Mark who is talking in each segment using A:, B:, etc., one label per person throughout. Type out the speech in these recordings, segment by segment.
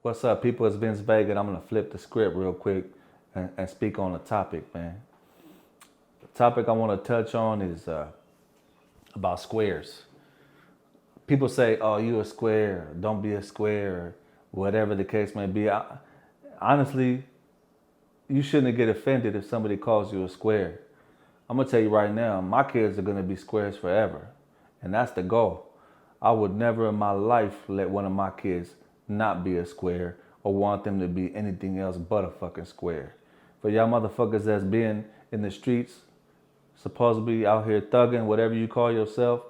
A: What's up, people? It's Vince Vega, and I'm going to flip the script real quick and speak on the topic, man. The topic I want to touch on is about squares. People say, oh, you a square, or don't be a square, or whatever the case may be. Honestly, you shouldn't get offended if somebody calls you a square. I'm going to tell you right now, my kids are going to be squares forever, and that's the goal. I would never in my life let one of my kids not be a square or want them to be anything else but a fucking square. For y'all motherfuckers that's being in the streets, supposedly out here thugging, whatever you call yourself,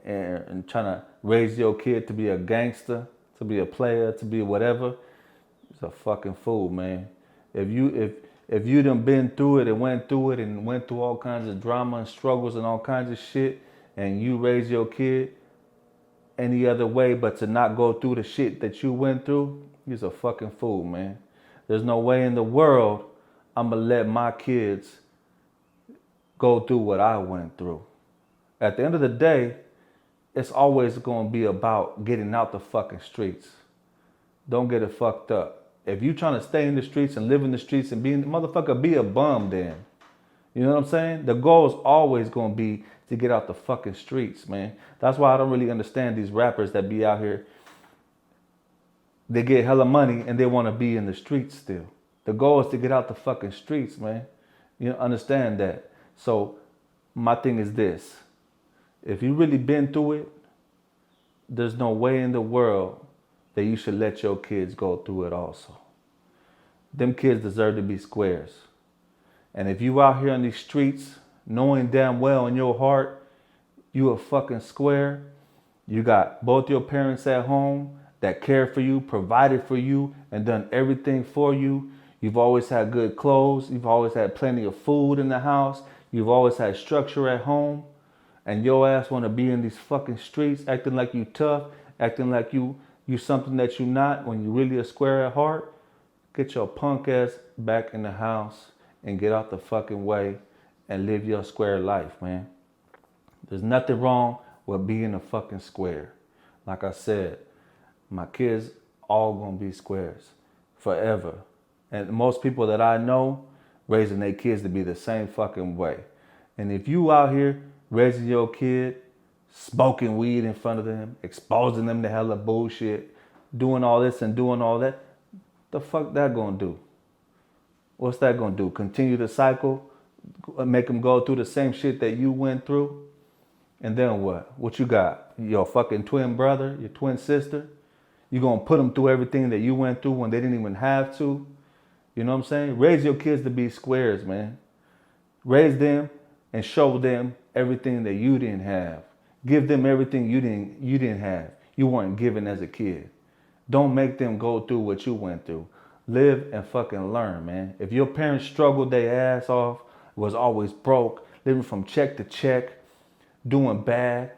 A: and trying to raise your kid to be a gangster, to be a player, to be whatever, it's a fucking fool, man. If you done been through it and went through all kinds of drama and struggles and all kinds of shit, and you raise your kid any other way but to not go through the shit that you went through, you're a fucking fool, man. There's no way in the world I'm gonna let my kids go through what I went through. At the end of the day, it's always gonna be about getting out the fucking streets. Don't get it fucked up. If you trying to stay in the streets and live in the streets and be a bum then. You know what I'm saying? The goal is always gonna be to get out the fucking streets, man. That's why I don't really understand these rappers that be out here. They get hella money and they want to be in the streets still. The goal is to get out the fucking streets, man. You understand that? So my thing is this. If you really been through it, there's no way in the world that you should let your kids go through it also. Them kids deserve to be squares. And if you out here on these streets, knowing damn well in your heart, you a fucking square, you got both your parents at home that care for you, provided for you, and done everything for you. You've always had good clothes. You've always had plenty of food in the house. You've always had structure at home. And your ass want to be in these fucking streets acting like you tough, acting like you something that you not when you really a square at heart. Get your punk ass back in the house and get out the fucking way and live your square life, man. There's nothing wrong with being a fucking square. Like I said, my kids all gonna be squares forever. And most people that I know raising their kids to be the same fucking way. And if you out here raising your kid, smoking weed in front of them, exposing them to hella bullshit, doing all this and doing all that, the fuck that gonna do? What's that gonna do? Continue the cycle? Make them go through the same shit that you went through? And then what? What you got? Your fucking twin brother, your twin sister? You gonna put them through everything that you went through when they didn't even have to? You know what I'm saying? Raise your kids to be squares, man. Raise them and show them everything that you didn't have. Give them everything you didn't have. You weren't given as a kid. Don't make them go through what you went through. Live and fucking learn, man. If your parents struggled their ass off, was always broke, living from check to check, doing bad,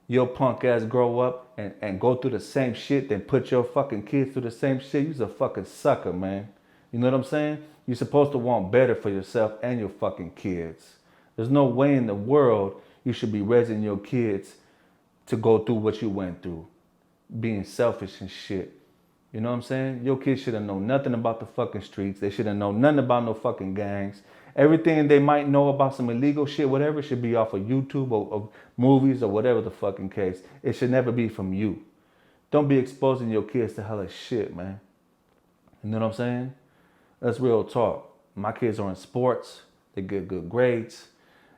A: your punk ass grow up and go through the same shit, then put your fucking kids through the same shit, you's a fucking sucker, man. You know what I'm saying? You're supposed to want better for yourself and your fucking kids. There's no way in the world you should be raising your kids to go through what you went through, being selfish and shit. You know what I'm saying? Your kids should have known nothing about the fucking streets. They should have known nothing about no fucking gangs. Everything they might know about some illegal shit, whatever, should be off of YouTube or movies or whatever the fucking case. It should never be from you. Don't be exposing your kids to hella shit, man. You know what I'm saying? That's real talk. My kids are in sports. They get good grades.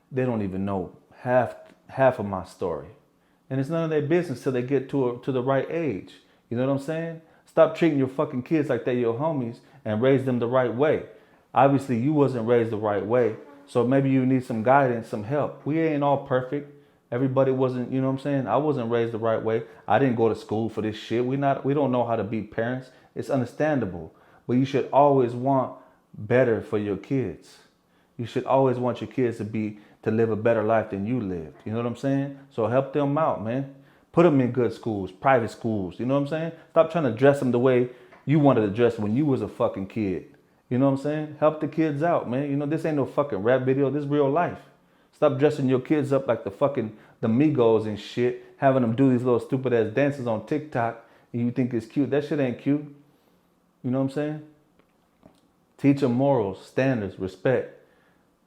A: They don't even know half of my story. And it's none of their business till they get to the right age. You know what I'm saying? Stop treating your fucking kids like they're your homies and raise them the right way. Obviously, you wasn't raised the right way. So maybe you need some guidance, some help. We ain't all perfect. Everybody wasn't, you know what I'm saying? I wasn't raised the right way. I didn't go to school for this shit. We don't know how to be parents. It's understandable. But you should always want better for your kids. You should always want your kids to live a better life than you lived. You know what I'm saying? So help them out, man. Put them in good schools, private schools. You know what I'm saying? Stop trying to dress them the way you wanted to dress when you was a fucking kid. You know what I'm saying? Help the kids out, man. You know, this ain't no fucking rap video. This is real life. Stop dressing your kids up like the Migos and shit, having them do these little stupid ass dances on TikTok and you think it's cute. That shit ain't cute. You know what I'm saying? Teach them morals, standards, respect.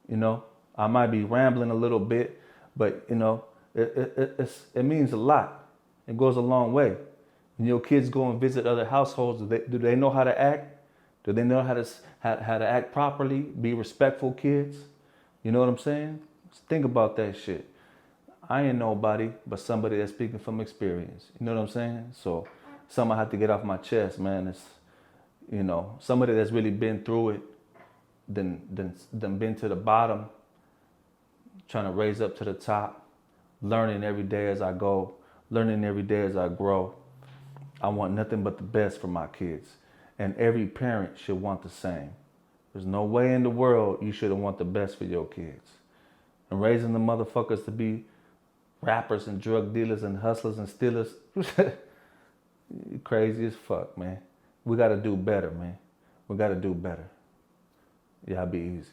A: You know, I might be rambling a little bit, but you know, it means a lot. It goes a long way. When your kids go and visit other households, do they know how to act? Do they know how to act properly? Be respectful kids? You know what I'm saying? Just think about that shit. I ain't nobody but somebody that's speaking from experience. You know what I'm saying? So something I have to get off my chest, man. It's, you know, somebody that's really been through it, then been to the bottom, trying to raise up to the top, learning every day as I go, learning every day as I grow. I want nothing but the best for my kids. And every parent should want the same. There's no way in the world you shouldn't want the best for your kids. And raising the motherfuckers to be rappers and drug dealers and hustlers and stealers, crazy as fuck, man. We gotta do better, man. We gotta do better. Y'all be easy.